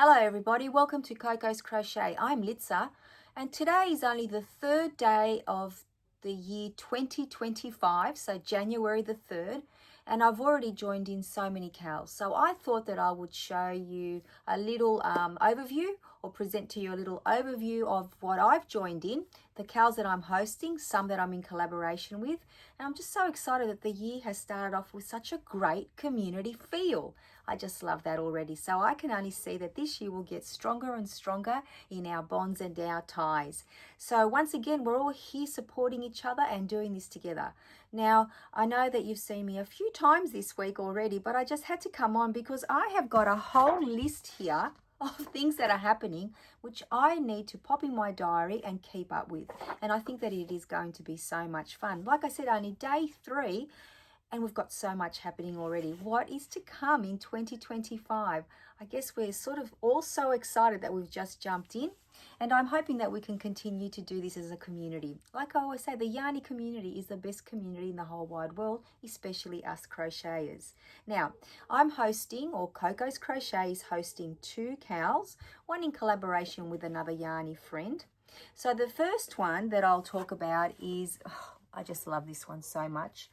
Hello everybody, welcome to Coco's Crochet. I'm Litsa and today is only the third day of the year 2025, so January the 3rd, and I've already joined in so many cows. So I thought that I would show you a little overview or present to you a little overview of what I've joined in, the cows that I'm hosting, some that I'm in collaboration with, and I'm just so excited that the year has started off with such a great community feel. I just love that already. So I can only see that this year will get stronger and stronger in our bonds and our ties. So once again, we're all here supporting each other and doing this together. Now, I know that you've seen me a few times this week already, but I just had to come on because I have got a whole list here of things that are happening which I need to pop in my diary and keep up with. And I think that it is going to be so much fun. Like I said, only day 3, and we've got so much happening already. What is to come in 2025? I guess we're sort of all so excited that we've just jumped in, and I'm hoping that we can continue to do this as a community. Like I always say, the Yarny community is the best community in the whole wide world, especially us crocheters. Now, I'm hosting, or Coco's Crochet is hosting 2 cows, one in collaboration with another Yarny friend. So the first one that I'll talk about is, I just love this one so much.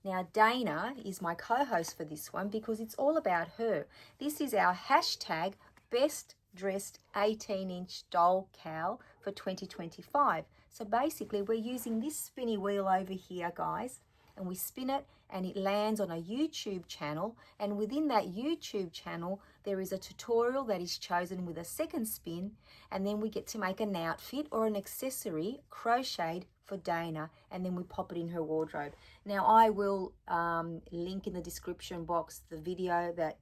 Now, Dana is my co-host for this one because it's all about her. This is our hashtag best dressed 18-inch doll cow for 2025. So basically, we're using this spinny wheel over here, guys, and we spin it and it lands on a YouTube channel. And within that YouTube channel, there is a tutorial that is chosen with a second spin. And then we get to make an outfit or an accessory crocheted for Dana, and then we pop it in her wardrobe. Now I will link in the description box the video that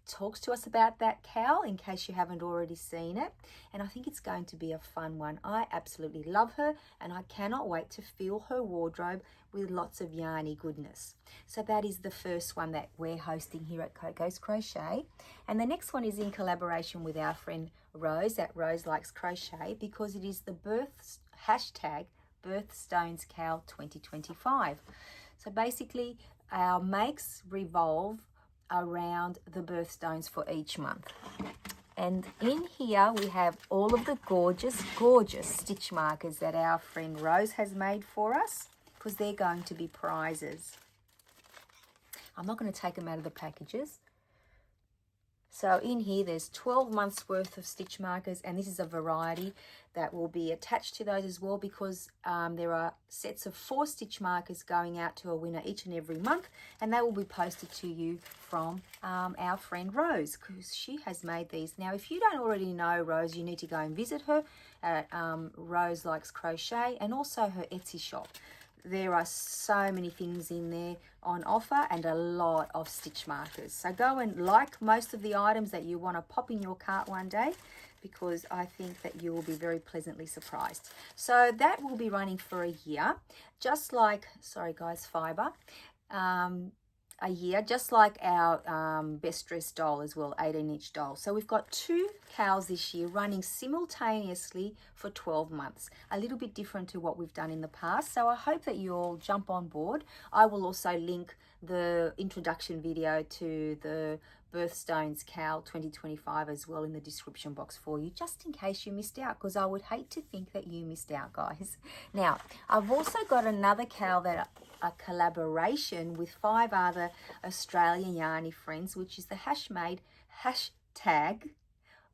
talks to us about that cow in case you haven't already seen it, and I think it's going to be a fun one. I absolutely love her and I cannot wait to fill her wardrobe with lots of yarny goodness. So that is the first one that we're hosting here at Coco's Crochet, and the next one is in collaboration with our friend Rose at Rose Likes Crochet, because it is the hashtag Birthstones Cow 2025. So basically our makes revolve around the birthstones for each month. And in here we have all of the gorgeous stitch markers that our friend Rose has made for us, because they're going to be prizes. I'm not going to take them out of the packages. So in here there's 12 months worth of stitch markers, and this is a variety that will be attached to those as well, because there are sets of 4 stitch markers going out to a winner each and every month, and they will be posted to you from our friend Rose, because she has made these. Now if you don't already know Rose, you need to go and visit her at Rose Likes Crochet, and also her Etsy shop. There are so many things in there on offer and a lot of stitch markers. So go and like most of the items that you want to pop in your cart one day, because I think that you will be very pleasantly surprised. So that will be running for a year, just like, sorry guys, fiber. A year, just like our best dressed doll as well, 18-inch doll. So we've got 2 cows this year running simultaneously for 12 months. A little bit different to what we've done in the past. So I hope that you all jump on board. I will also link the introduction video to the Birthstones Cow 2025 as well in the description box for you, just in case you missed out, because I would hate to think that you missed out, guys. Now, I've also got another cow that a collaboration with 5 other Australian yarny friends, which is the hashtag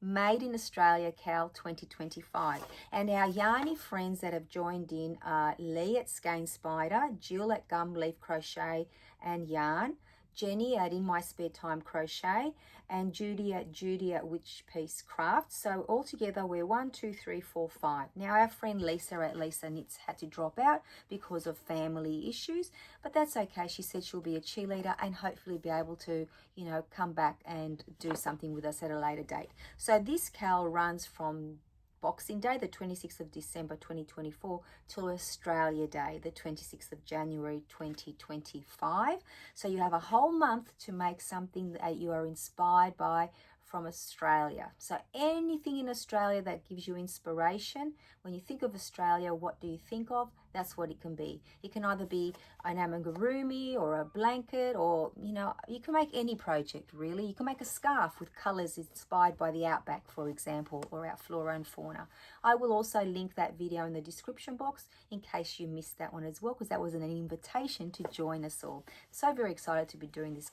Made in Australia Cow 2025. And our yarny friends that have joined in are Lee at Skein Spider, Jill at Gum Leaf Crochet and Yarn, Jenny at In My Spare Time Crochet, and Judy at Witch Piece Craft. So all together we're 1, 2, 3, 4, 5. Now our friend Lisa at Lisa Knits had to drop out because of family issues, but that's okay. She said she'll be a cheerleader and hopefully be able to, you know, come back and do something with us at a later date. So this cow runs from Boxing Day, the 26th of December 2024, till Australia Day, the 26th of January 2025. So you have a whole month to make something that you are inspired by from Australia. So anything in Australia that gives you inspiration, when you think of Australia, what do you think of? That's what it can be. It can either be an amigurumi or a blanket, or, you know, you can make any project really. You can make a scarf with colors inspired by the outback, for example, or our flora and fauna. I will also link that video in the description box in case you missed that one as well, because that was an invitation to join us all. So very excited to be doing this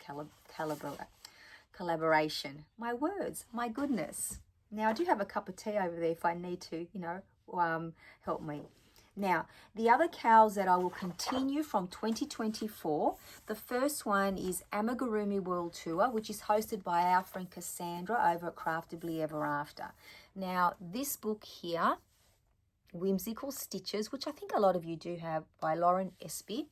collaboration. My words, my goodness. Now I do have a cup of tea over there if I need to, you know, help me. Now, the other cows that I will continue from 2024, the first one is Amigurumi World Tour, which is hosted by our friend Cassandra over at Craftably Ever After. Now, this book here, Whimsical Stitches, which I think a lot of you do have, by Lauren Espy.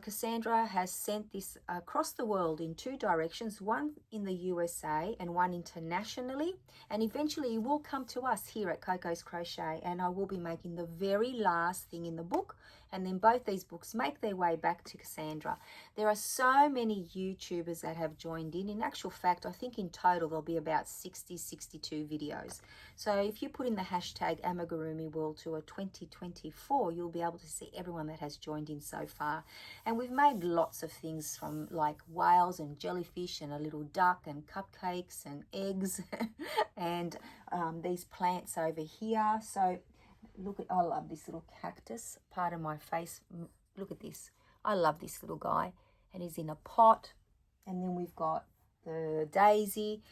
Cassandra has sent this across the world in 2 directions, one in the USA and one internationally, and eventually it will come to us here at Coco's Crochet, and I will be making the very last thing in the book, and then both these books make their way back to Cassandra. There are so many YouTubers that have joined in. In actual fact, I think in total there'll be about 62 videos. So if you put in the hashtag Amigurumi World Tour 2024, you'll be able to see everyone that has joined in so far. And we've made lots of things, from like whales and jellyfish and a little duck and cupcakes and eggs and these plants over here. So look at, I love this little cactus, part of my face. Look at this. I love this little guy, and he's in a pot. And then we've got the daisy.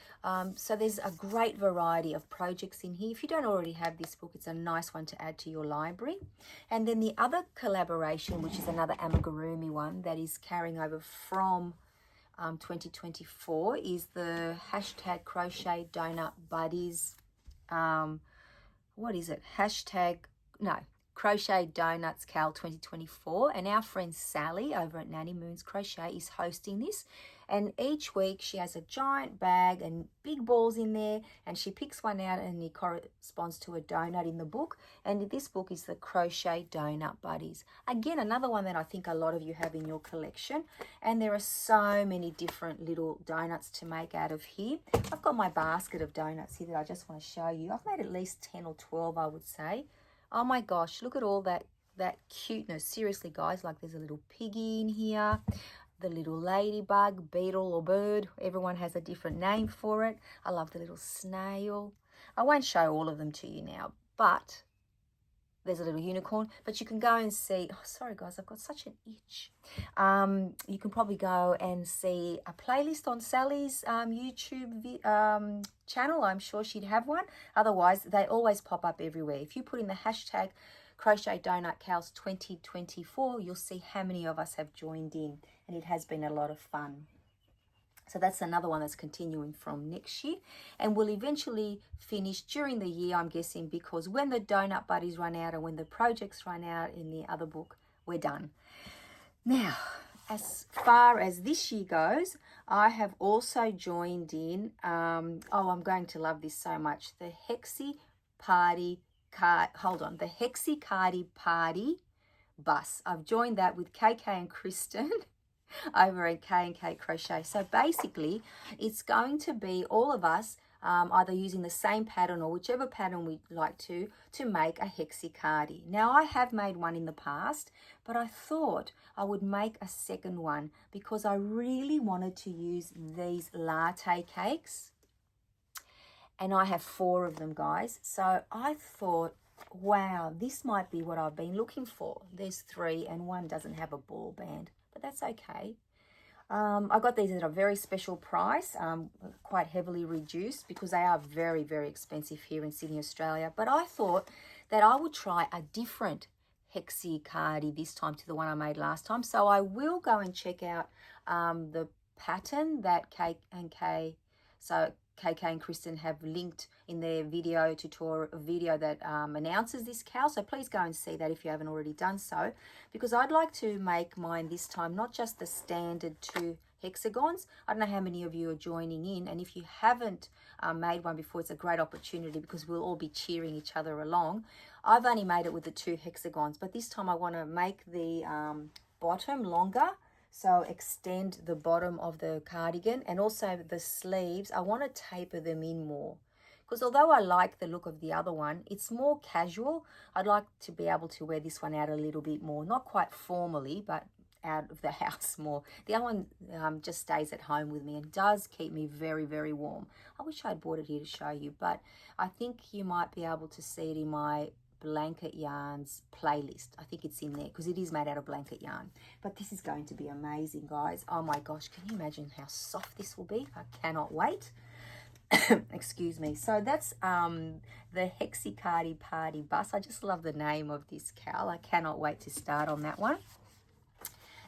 So there's a great variety of projects in here. If you don't already have this book, it's a nice one to add to your library. And then the other collaboration, which is another amigurumi one that is carrying over from 2024, is the hashtag Crochet Donut Buddies. What is it? Crochet Donuts Cal 2024, and our friend Sally over at Nanny Moon's Crochet is hosting this, and each week she has a giant bag and big balls in there, and she picks one out and it corresponds to a donut in the book, and this book is the Crochet Donut Buddies. Again, another one that I think a lot of you have in your collection, and there are so many different little donuts to make out of here. I've got my basket of donuts here that I just want to show you. I've made at least 10 or 12, I would say. Oh my gosh, look at all that cuteness. Seriously, guys, like there's a little piggy in here, the little ladybug, beetle or bird. Everyone has a different name for it. I love the little snail. I won't show all of them to you now, but there's a little unicorn. But you can go and see, oh, sorry guys, I've got such an itch. You can probably go and see a playlist on Sally's YouTube channel. I'm sure she'd have one. Otherwise, they always pop up everywhere. If you put in the hashtag Crochet Donut Cows 2024, you'll see how many of us have joined in, and it has been a lot of fun. So that's another one that's continuing from next year, and will eventually finish during the year, I'm guessing, because when the donut buddies run out and when the projects run out in the other book, we're done. Now, as far as this year goes, I have also joined in, I'm going to love this so much, the Hexy Party the Hexy Party bus. I've joined that with KK and Kristen over at K&K Crochet. So basically, it's going to be all of us either using the same pattern or whichever pattern we'd like to make a Hexy Cardi. Now, I have made one in the past, but I thought I would make a second one because I really wanted to use these latte cakes. And I have 4 of them, guys. So I thought, wow, this might be what I've been looking for. There's 3 and one doesn't have a ball band, but that's okay. I got these at a very special price, quite heavily reduced because they are very, very expensive here in Sydney, Australia. But I thought that I would try a different Hexy Cardi this time to the one I made last time. So I will go and check out the pattern that KK and Kristen have linked in their video that announces this cow. So please go and see that if you haven't already done so, because I'd like to make mine this time not just the standard 2 hexagons. I don't know how many of you are joining in, and if you haven't made one before, it's a great opportunity because we'll all be cheering each other along. I've only made it with the 2 hexagons, but this time I want to make the bottom longer So extend the bottom of the cardigan, and also the sleeves, I want to taper them in more. Because although I like the look of the other one, it's more casual. I'd like to be able to wear this one out a little bit more. Not quite formally, but out of the house more. The other one just stays at home with me and does keep me very, very warm. I wish I'd brought it here to show you, but I think you might be able to see it in my blanket yarns playlist. I think it's in there because it is made out of blanket yarn. But this is going to be amazing, guys. Oh my gosh, can you imagine how soft this will be? I cannot wait. Excuse me. So that's the Hexy Party bus. I just love the name of this cowl. I cannot wait to start on that one.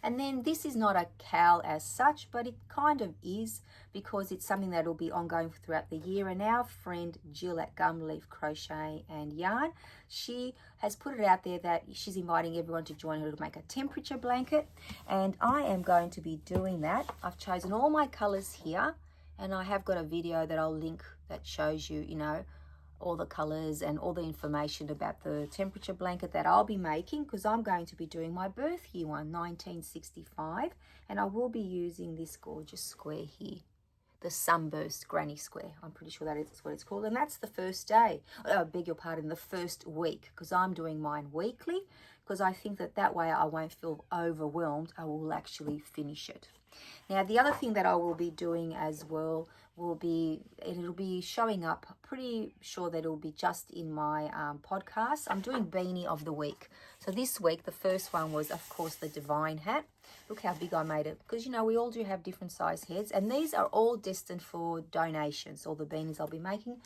And then this is not a cowl as such, but it kind of is, because it's something that will be ongoing throughout the year. And our friend Jill at Gumleaf Crochet and Yarn, she has put it out there that she's inviting everyone to join her to make a temperature blanket. And I am going to be doing that. I've chosen all my colors here, and I have got a video that I'll link that shows you, you know, all the colors and all the information about the temperature blanket that I'll be making, because I'm going to be doing my birth year one, 1965, and I will be using this gorgeous square here, the Sunburst Granny Square. I'm pretty sure that is what it's called, and that's the first day. I beg your pardon, the first week, because I'm doing mine weekly, because I think that way I won't feel overwhelmed. I will actually finish it. Now, the other thing that I will be doing as well will be, it'll be showing up, pretty sure that it'll be just in my podcast. I'm doing beanie of the week. So this week, the first one was, of course, the Divine hat. Look how big I made it, because, you know, we all do have different size heads, and these are all destined for donations, all the beanies I'll be making.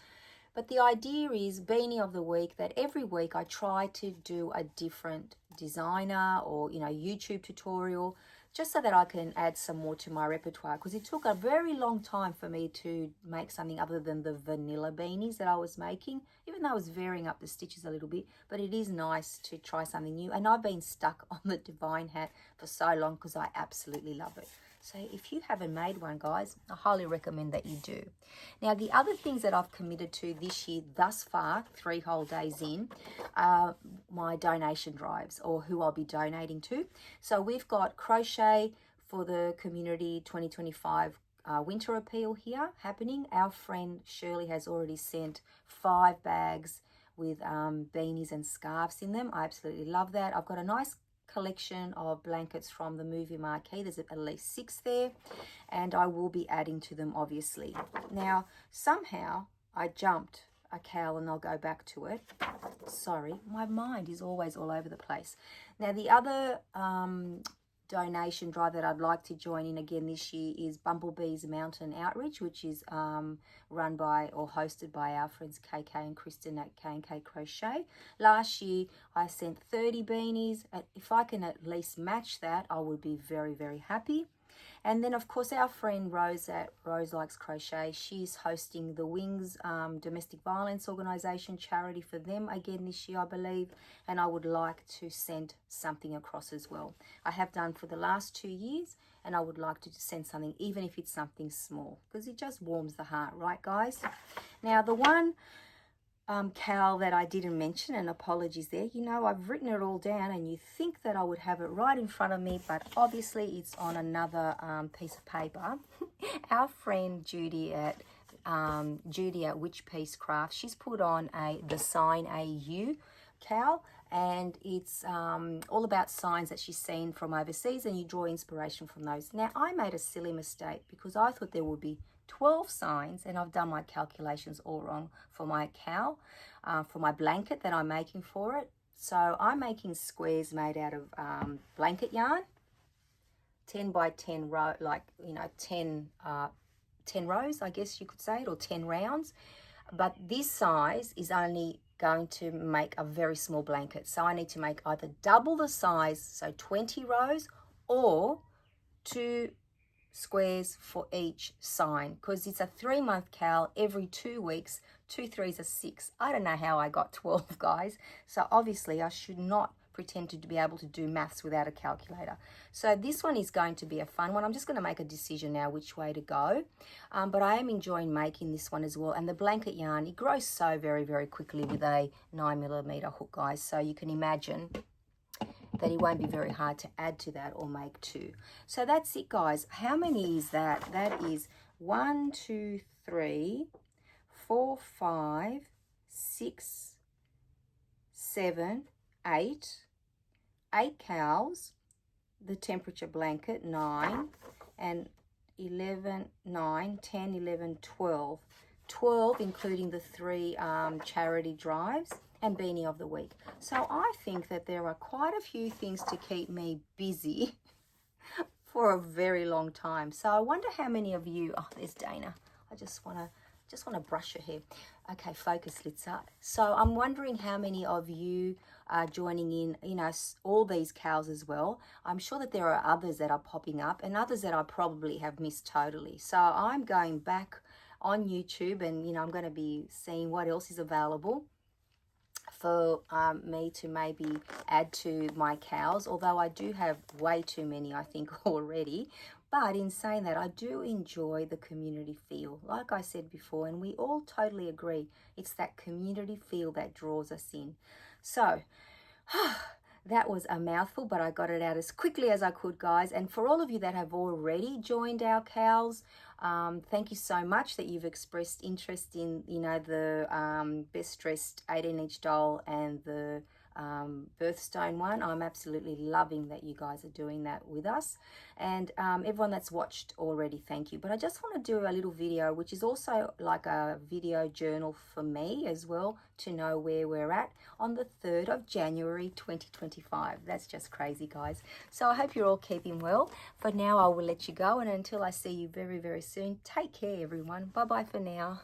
But the idea is beanie of the week, that every week I try to do a different designer or, you know, YouTube tutorial, just so that I can add some more to my repertoire, because it took a very long time for me to make something other than the vanilla beanies that I was making, even though I was varying up the stitches a little bit. But it is nice to try something new, and I've been stuck on the Divine hat for so long because I absolutely love it. So if you haven't made one, guys, I highly recommend that you do. Now, the other things that I've committed to this year thus far, 3 whole days in, are my donation drives, or who I'll be donating to. So we've got Crochet for the Community 2025 Winter Appeal here happening. Our friend Shirley has already sent 5 bags with beanies and scarves in them. I absolutely love that. I've got a nice collection of blankets from the movie marquee. There's at least 6 there, and I will be adding to them, obviously. Now, somehow I jumped a cowl, and I'll go back to it. Sorry, my mind is always all over the place. Now, the other donation drive that I'd like to join in again this year is Bumblebee's Mountain Outreach, which is run by or hosted by our friends KK and Kristen at K&K Crochet. Last year I sent 30 beanies. If I can at least match that, I would be very, very happy. And then, of course, our friend Rose at Rose Likes Crochet, she's hosting the Wings Domestic Violence Organisation charity for them again this year, I believe, and I would like to send something across as well. I have done for the last 2 years, and I would like to send something, even if it's something small, because it just warms the heart, right, guys? Now, the one cowl that I didn't mention, and apologies there, you know, I've written it all down, and you think that I would have it right in front of me, but obviously it's on another piece of paper. Our friend Judy at Witch Piece Craft, she's put on the Sign AU cowl, and it's all about signs that she's seen from overseas, and you draw inspiration from those. Now, I made a silly mistake because I thought there would be 12 signs, and I've done my calculations all wrong for my cowl, for my blanket that I'm making for it. So I'm making squares made out of blanket yarn, 10 by 10 row, like, you know, 10 rows, I guess you could say it, or 10 rounds. But this size is only going to make a very small blanket. So I need to make either double the size, so 20 rows, or 2 squares for each sign, because it's a 3-month cowl. Every 2 weeks, 2 3s are 6. I don't know how I got 12, guys. So obviously I should not pretend to be able to do maths without a calculator. So this one is going to be a fun one. I'm just going to make a decision now which way to go, but I am enjoying making this one as well. And the blanket yarn, it grows so very, very quickly with a 9mm hook, guys. So you can imagine that it won't be very hard to add to that or make two. So that's it, guys. How many is that? That is 1, 2, 3, 4, 5, 6, 7, 8. 8 cows, the temperature blanket, 9, and 11, 9, 10, 11, 12. 12 including the 3 charity drives and beanie of the week. So I think that there are quite a few things to keep me busy for a very long time. So I wonder how many of you, oh, there's Dana. I just want to brush her hair. Okay, focus, Litza. So I'm wondering how many of you are joining in, you know, all these cows as well. I'm sure that there are others that are popping up and others that I probably have missed totally. So I'm going back on YouTube and, you know, I'm going to be seeing what else is available for me to maybe add to my cows, although I do have way too many, I think, already. But in saying that, I do enjoy the community feel, like I said before, and we all totally agree. It's that community feel that draws us in. So, that was a mouthful, but I got it out as quickly as I could, guys. And for all of you that have already joined our cows, thank you so much that you've expressed interest in, you know, the best dressed 18-inch doll and the birthstone one. I'm absolutely loving that you guys are doing that with us, and everyone that's watched already, thank you. But I just want to do a little video which is also like a video journal for me as well, to know where we're at on the 3rd of January 2025. That's just crazy, guys. So I hope you're all keeping well. For now, I will let you go, and until I see you very, very soon, take care, everyone. Bye bye for now.